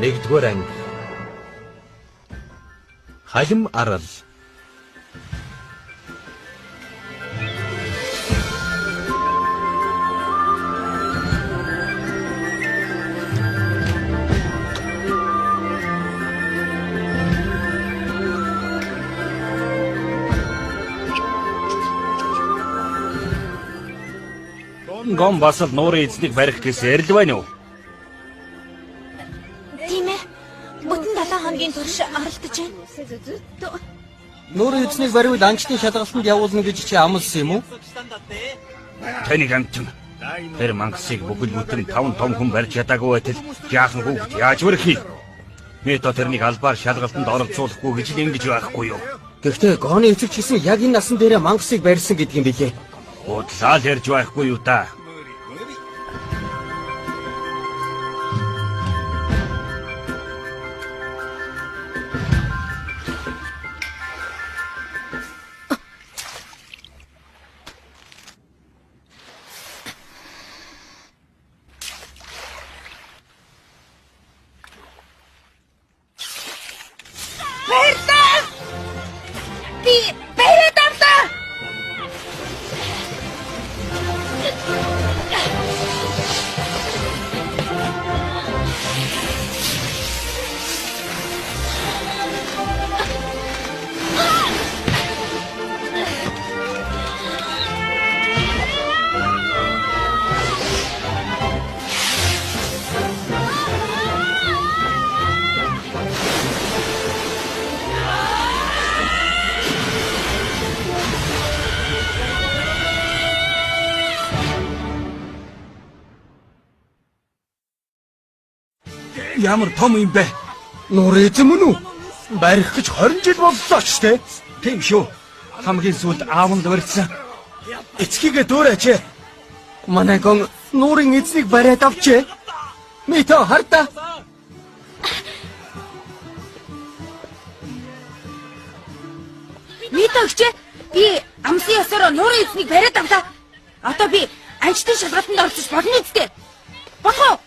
1-р анги. Халим арал. Гом бас л нуурын эзнийг барих гэсэн ярил байна уу? Тийм ээ. Бүтэн 7 хоногийн турш оролдож байна. Нуурын эзнийг бариул ангичны шалгалтанд явуулна гэж чи амласан юм уу? Таныг амтэн. Тэр мангасыг бүгд бүтэн 5 том хүн барьж ядаагүй байтал яахан хүүхд яаж өрхий? Мето тэрнийг албаар шалгалтанд оролцуулахгүй гэж л ингэж байхгүй юу? Гэхдээ гооны эцэг чисэн яг энэ насан дээрээ мангасыг барьсан гэдэг юм билээ. Удлаа л ярьж байхгүй юу та? Ямар том юм бэ? Нуурын эзэн мөн үү? Барих гэж 20 жил боллоо ч те. Тийм шүү. Хамгийн сүүлд аав нь дурдсан. Эцгийгээ дөөрөөч. Манай гон нуурын эзнийг бариад авчээ. Мито харта. Мито гэж би амсын ёсоор нуурын эзнийг бариад авлаа. Одоо би анчтын шалгалтанд оролцож болно үстэй. Болох уу?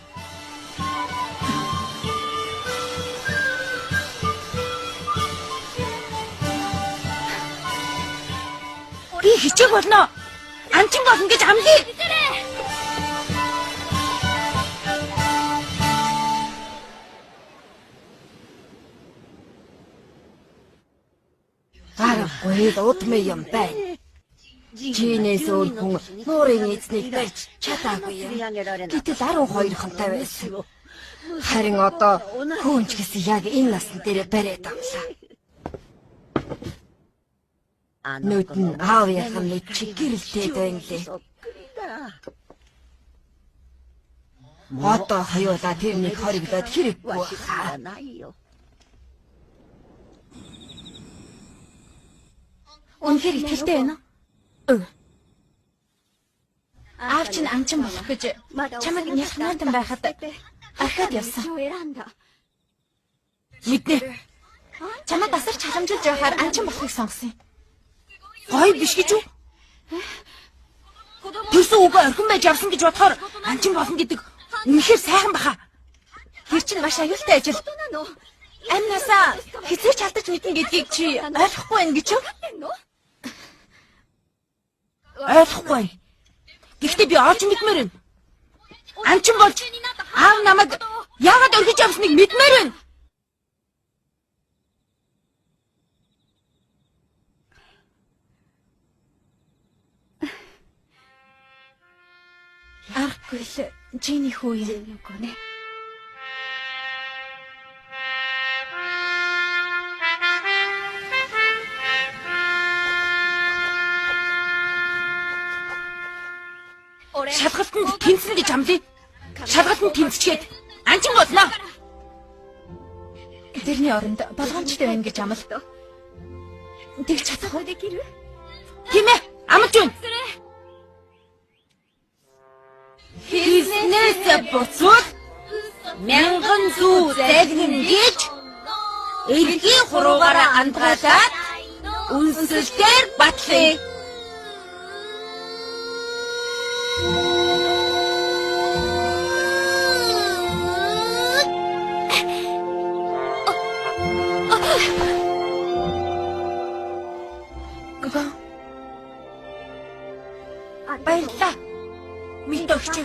Би хичээх болно. Амчин болно гэж амлая. Гарахгүй удмын юм байна. Чинээс өөр хүн нуурын эзнийг барьж чадаагүй юм. Гэтэл 12 хонтой байсан. Харин одоо хүнч гэсэн яг энэ насн дээр бариад авлаа. Нүдэн аав яхан нэг чигэрэлтэй байна лээ. Одоо хоёулаа тэрнийг хоригдоод хэрэггүй хаа. Үнэхээр итгэлтэй байна уу? Аав чинь амчин болох гэж чамайг няхнаатан байхад архад явсан. Мэднэ. Чамайг асар чаламжилж байхаар амчин болохыг сонгосон юм. Гой биш гэж үү? Тэрсэн үгүй орхин байж явсан гэж бодохоор амчин болно гэдэг үнэхээр сайхан баха. Тэр чинь маш аюултай ажил. Амнасаа хэзээ ч алдаж мэднэ гэдгийг чи ойлгохгүй байх гэж юу? Ойлгохгүй. Гэхдээ би олж мэдмээр байна. Амчин болж аав намайг яагаад орхиж явсныг мэдмээр байна. Арахгүй л чиний хүү юм гэнэ. Шалгалтанд тэнцэн гэж амлая. Шалгалтанд тэнцчихэд анчин болно. Тэрний оронд болгоомжтой байна гэж амл. Тэгж чадах уу? Тийм ээ, амлаж байна. Хийснээс буцвал мянган зүү загнана гэж эргийн хуруугаараа андгаалаад үнсэлтээр батлая. Баярлалаа. Минь өгч.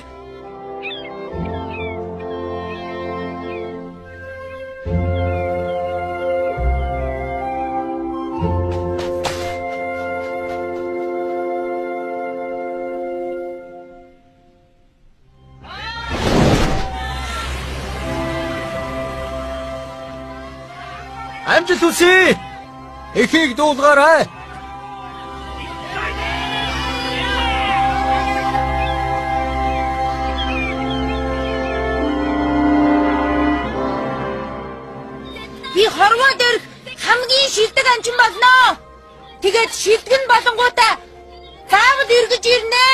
Амжилт хүсье. Эхийг дуулгаарай. Би хорвоо дээрх хамгийн шилдэг анчин болно. Тэгээд шилдэг нь болонгуудаа заавал эргэж ирнэ.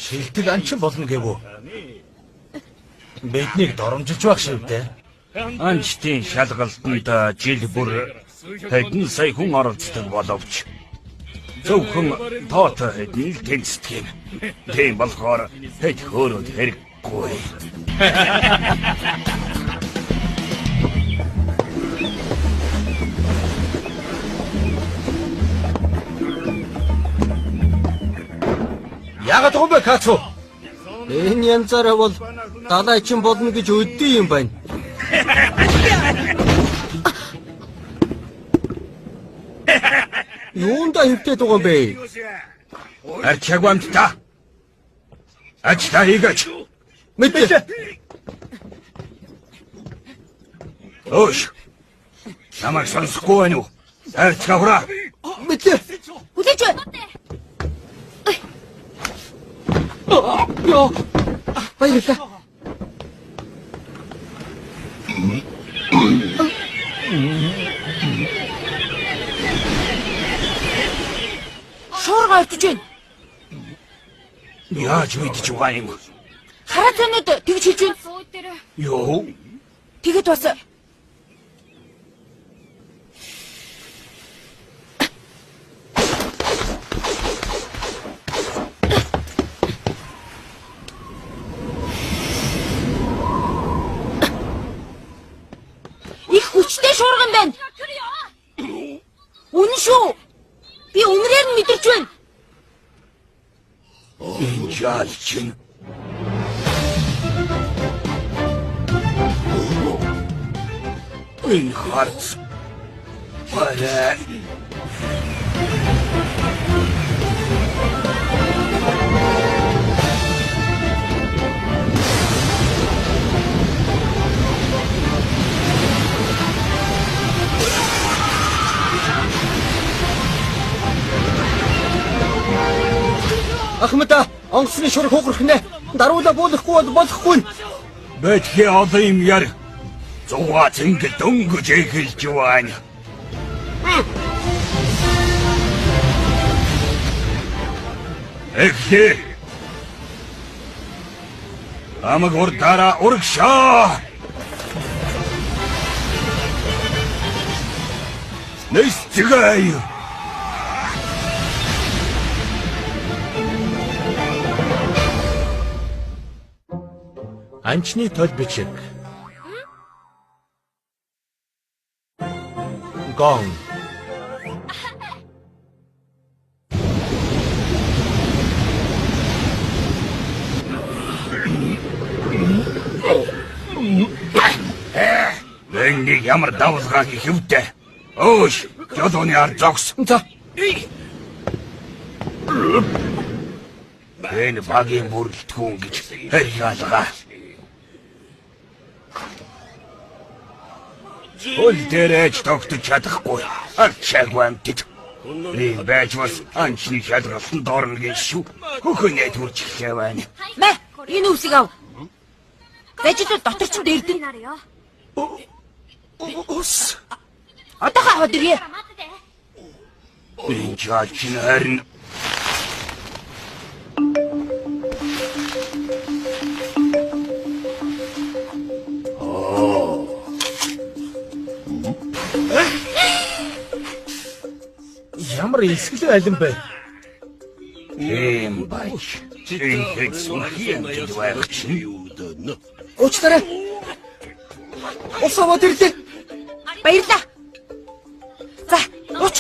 Шилдэг анчин болно гэвүү. Биднийг доромжилж байх шивдэ. Анчтын шалгалтанд жил бүр хэдэн сая хүн оролцдог боловч зөвхөн тоотой хэдэн л тэнцдэг юм. Тийм болохоор хэд хөөрөнд хэрэггүй. Яагаад юм бэ, Кацу? Энэ янзаараа бол далайчин болно гэж өдөө юм байна. Юунда хөвтөд байгаа юм бэ? Арчаагүй амт та. Ачта хийгээч. Мэдээ. Өөш. Намайг сонсохгүй байна уу? Арчаа хүраа. Мэдээ. Хүлээж байна. Яа. Баярлалаа. Шуурга ортож байна. Яаж мэдэж байгаа юм? Хараа цанууд тэгж хэлж байна. Йоо. Тэгэд бас их хүчтэй шуурга юм байна. Үнэн шүү. Би үнрээр нь мэдэрч байна. Энэ жаалчин. Энэ харц. Бара. Ахмада, онгоцны шуурга хугарах нэ. Даруула буулахгүй бол болохгүй. Бэтхи олон юм яар. Зугаа зингэл дөнгөж эхэлж байна. Эхлээ. Амаг урдаараа урагшаа. Нэстгэй. Анчны тол бичиг. Гон. Энийг ямар давлгаа хийвдэ. Өөш, жолооны ард зогс. За. Энэ багийн бүрэлдэхүүн гэж хэлгаалгаа. Хөл дээрэж тогтож чадахгүй. Арчаагүй амтд. Энэ байж бас анчны шалгалтанд орно гэж шүү. Хөхөнөө төрж эхлэв байна. Мэ, энэ үсийг ав. Бажид дотор ч дэрдэн. Ус. Одоохоо аваад ирье. Энэ жаачин харин Ямар илсгэлэн алин бэ? ийм байж Ингээд сүнхий амжилт байх чинь. Уучлаарай. Усаваад ирлээ. Баярлаа. За, ууч.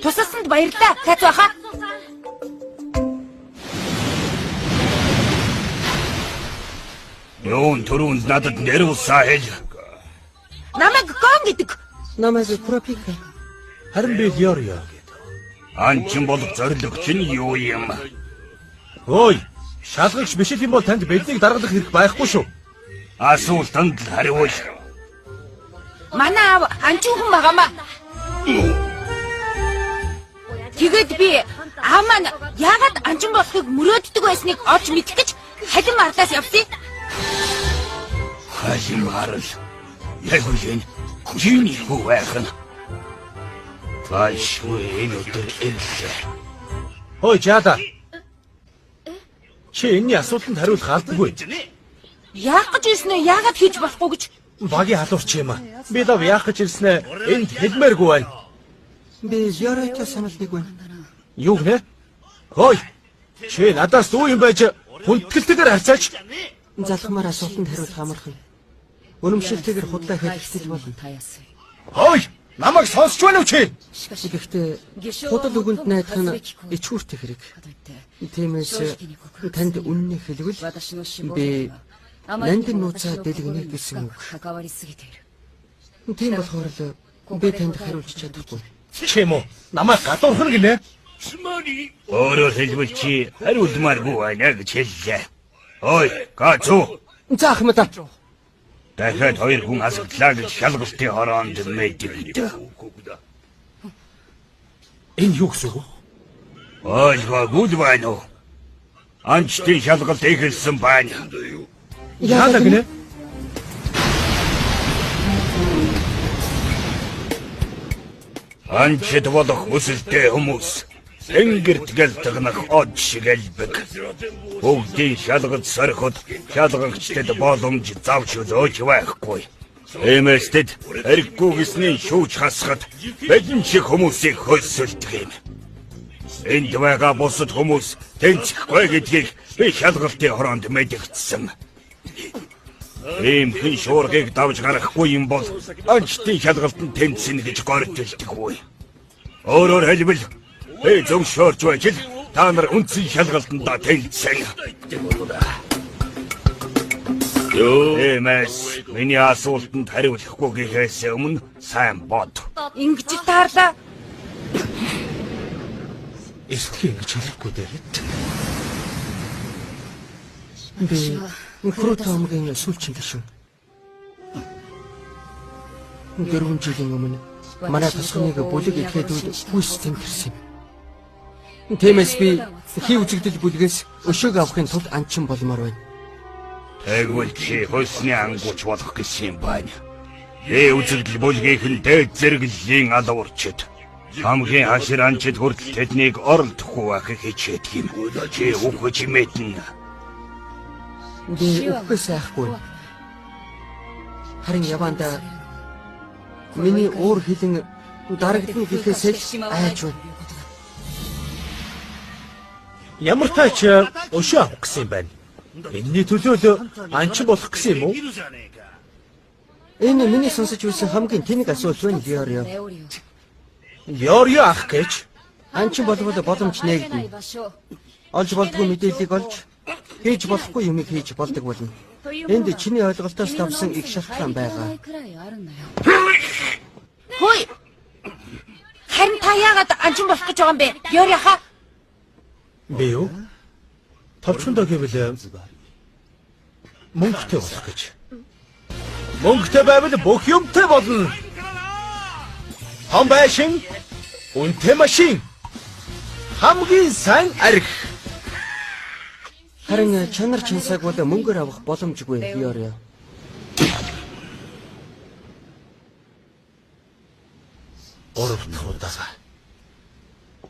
Тусалсанд баярлаа. Цаац баха. Юун түрүүнд надад нэрвсаа хэл. Намайг гон гэдэг. Намайг пропик. Харин би Лёрио. Анчин болох зорилго чинь юу юм? Ой, шалгагч биш юм бол танд биднийг даргалах хэрэг байхгүй шүү. Асуултанд л хариул. Манай аав анчин хүн байгаамаа. Тэгээд би аав маань яагаад анчин болохыг мөрөөддөг байсныг олж мэдэх гэж халин ардаас явсан. Хажимарл. Яг үгүй. Чиний хүү байх нь. Баашгүй энэ өдөр ирлээ. Ой, жаада. Чи энэний асуултанд хариулах алдаггүй. Яах гэж ирсэн ээ? Яагаад хийж болохгүй гэж? Багийн халуурч юм аа. Би лав яах гэж ирсэн ээ? Энд хэлмээргүй байна. Би Лёриотой санал нэг байна. Юу гэнэ? Ой, чи надаас дүү юм байж хүндэтгэлтэйгээр харьцаач. Залхамаар асуултанд хариулах амархан. Үнэмшилтэйгээр худлаа хэлэхсэж болно. Ой, намайг сонсч байна уу чи? Гэхдээ худал үгэнд найдах нь ичгүүртэй хэрэг. Тиймээс танд үннийг хэлвэл би нандин нууцаа дэлгэнэ гэсэн үг. Тийм болохоор л би танд хариулж чадахгүй. Чи юм уу? Намайг гадуурхна гинэ. Өөрөөр хэлбэл чи хариулмааргүй байна гэж хэллээ. Ой, гацуу. За Ахмад. Дахиад хоёр хүн асагдлаа гэж шалгалтын хороонд мэддэг. Энэ юу гэсэн үг? Ойлгоогүй байна уу? Анчтын шалгалт эхэлсэн байна. Яагаад гинэ? Анчид болох хүсэлтэй хүмүүс тэнгэрт гэлтгнах од шиг элбэг. Бүгдийн шалгалт сориход шалгагчдад боломж завж өгөөж байхгүй. Тиймээс тэд хэрэггүй гэсний шүүж хасахад бидэн шиг хүмүүсийг хөлсөлдөг юм. Энд байгаа бусад хүмүүс тэнцэхгүй гэдгийг би шалгалтын хороонд мэдгдсэн. Ийм хэн шуургыг давж гарахгүй юм бол анчтын шалгалтанд тэнцэнэ гэж гордөлдөггүй. Өөрөөр хэлбэл би зөвшөөрч байж л та нар үндсэн шалгалтанд тэнцсэн. Эмэс миний асуултанд хариулахгүй гэхээс өмнө сайн бод. Ингэж таарлаа. Эсхий гэж хэлэхгүй дээ. Би Крутомгийн сүүлчийн гишүүн. 4 жилийн өмнө манай тасгныг бүлэг ихэд үс тэмдэрсэн юм. Тиймээс би хий үзэгдэл бүлгээс өшөөг авахын тулд анчин болмоор байна. Тэгвэл чи хөлсний ангууч болох гэсэн юм байна. Хий үзэгдэл бүлгийн дээд зэрэглэлийн алуурчид хамгийн хашир анчид хүртэл тэднийг оролдохгүй байх хичээдэг юм. Чи үхэж мэднэ. Би үхээс айхгүй. Харин явандаа миний уур хилэн дарагдсан гэхээс айж байна. Ямар тач өшөө авах гэсэн юм байна. Энэний төлөө л анчин болох гэсэн юм уу? Энэ миний сонсож байсан хамгийн тэнэг асуулт байна, Лёрио. Лёрио ах гэж Анчин болбол боломж нээгдэнэ. Олж болдгүй мэдээллийг олж, хийж болохгүй юмыг хийж болдог болно. Энд чиний ойлголтоос тавсан их шалтгаан байгаа. Хөөе. Харин та яагаад анчин болох гэж байгаа юм бэ? Лёрио хаа. би юу? Товчондоо гэвэл мөнгөтэй болох гэж. Мөнгөтэй байвал бүх юмтай болно. Хон байшин, үнэтэй машин, хамгийн сайн арх. Харин чанар чансааг бол мөнгөөр авах боломжгүй, Лёрио. Гурав дахь удаа